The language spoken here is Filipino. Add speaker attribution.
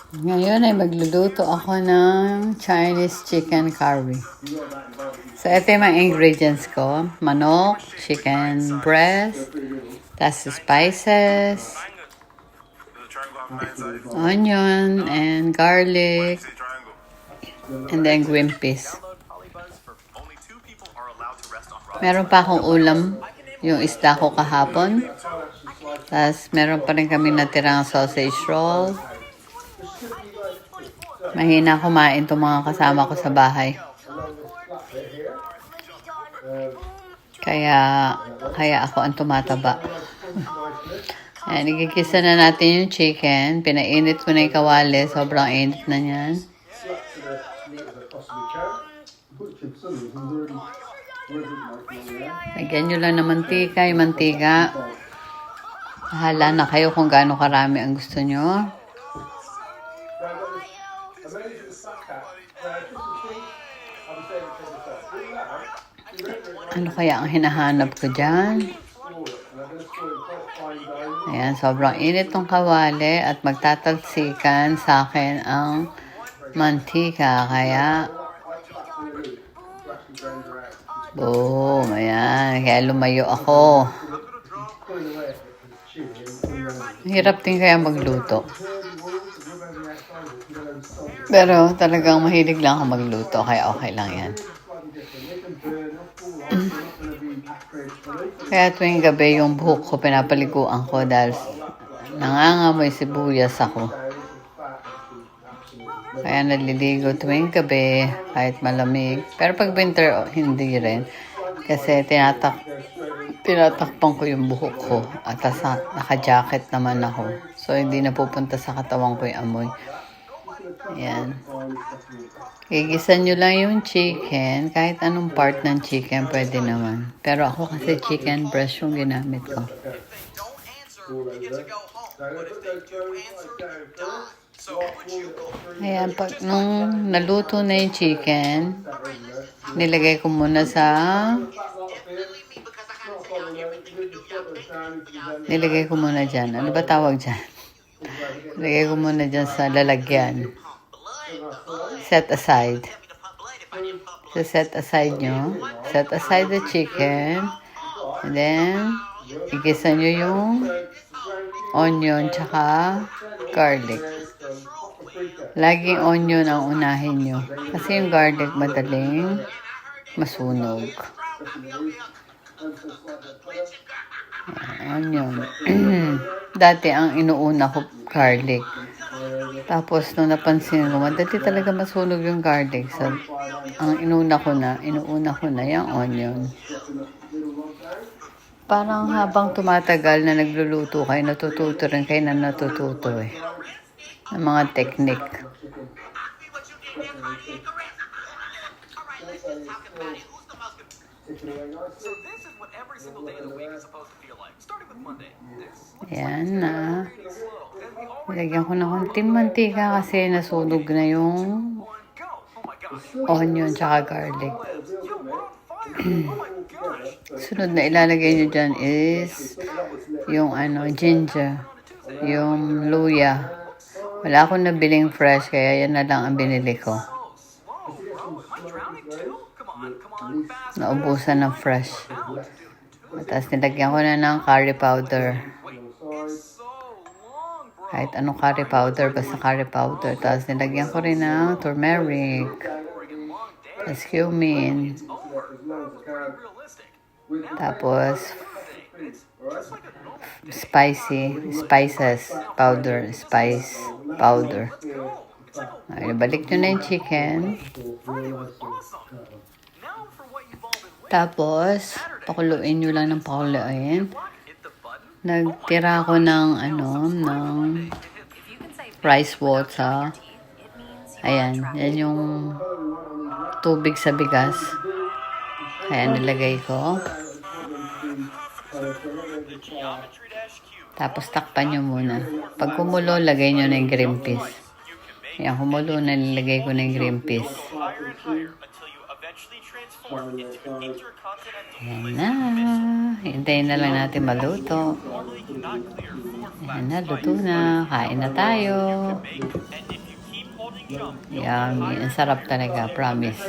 Speaker 1: Ngayon ay magluluto ako ng Chinese chicken curry. So, ito yung mga ingredients ko. Manok, chicken breast, tas spices, onion, and garlic, and then green peas. Meron pa akong ulam, yung isda ko kahapon. Tas, meron pa rin kami natirang sausage roll. Mahina kumain itong mga kasama ko sa bahay. Kaya ako ang tumataba. Ayan, igigisa na natin yung chicken. Pinainit ko na yung kawali. Sobrang init na yan. Lagyan nyo lang ng mantika. Yung mantika, bahala na kayo kung gaano karami ang gusto nyo. Ano kaya ang hinahanap ko dyan? Ayan, sobrang init ng kawali at magtatalsikan sa akin ang mantika. Kaya, boom, ayan. Kaya lumayo ako. Hirap din kaya magluto. Pero talagang mahilig lang ako magluto. Kaya okay lang yan. Kaya tuwing gabi yung buhok ko pinapaliguan ko dahil nangangamoy sibuyas ako. Kaya naliligo tuwing gabi kahit malamig. Pero pag winter, hindi rin. Kasi tinatakpan ko yung buhok ko at naka-jacket naman ako. So hindi napupunta sa katawan ko yung amoy. Ayan. Gigisan nyo lang yung chicken. Kahit anong part ng chicken, pwede naman. Pero ako kasi chicken breast yung ginamit ko. Ayan, nung naluto na yung chicken, nilagay ko muna sa... Nilagay ko muna dyan. Ano ba tawag dyan? Nilagay ko muna dyan sa lalagyan. Set aside. So, set aside nyo. Set aside the chicken. And then, igisa nyo yung onion tsaka garlic. Laging onion ang unahin nyo. Kasi yung garlic madaling masunog. Onion. Dati ang inuuna ko garlic. Tapos, nung napansin ko, madali talaga masunog yung garlic. So, ang inuuna ko na yung onion. Parang habang tumatagal na nagluluto kayo, natututo rin kayo na natututo eh. Ng mga technique. Ayan na. Ilagyan ko na konting mantika kasi nasunog na yung onion tsaka garlic. Sunod na ilalagay nyo dyan is yung ginger, yung luya. Wala akong nabiling fresh kaya yan na lang ang binili ko. Naubusan ng fresh. Tapos nilagyan ko na ng curry powder. Kahit anong curry powder, basta curry powder. Tapos nilagyan ko rin ng turmeric. Tapos cumin. Tapos spices powder. Spice powder. Ay, balik nyo na yung chicken. Tapos, pakuluin nyo lang ng pakuluin. Nagtira ako ng rice water. Ayan, yan yung tubig sa bigas. Ayan, nilagay ko. Tapos takpan nyo muna. Pag kumulo, lagay nyo na yung green peas. Ayan, kumulo na, nilagay ko na yung green peas. Ayan na. Hintayin na lang natin maluto. Ayan na, luto na. Kain na tayo. Yummy. Ang sarap talaga, promise.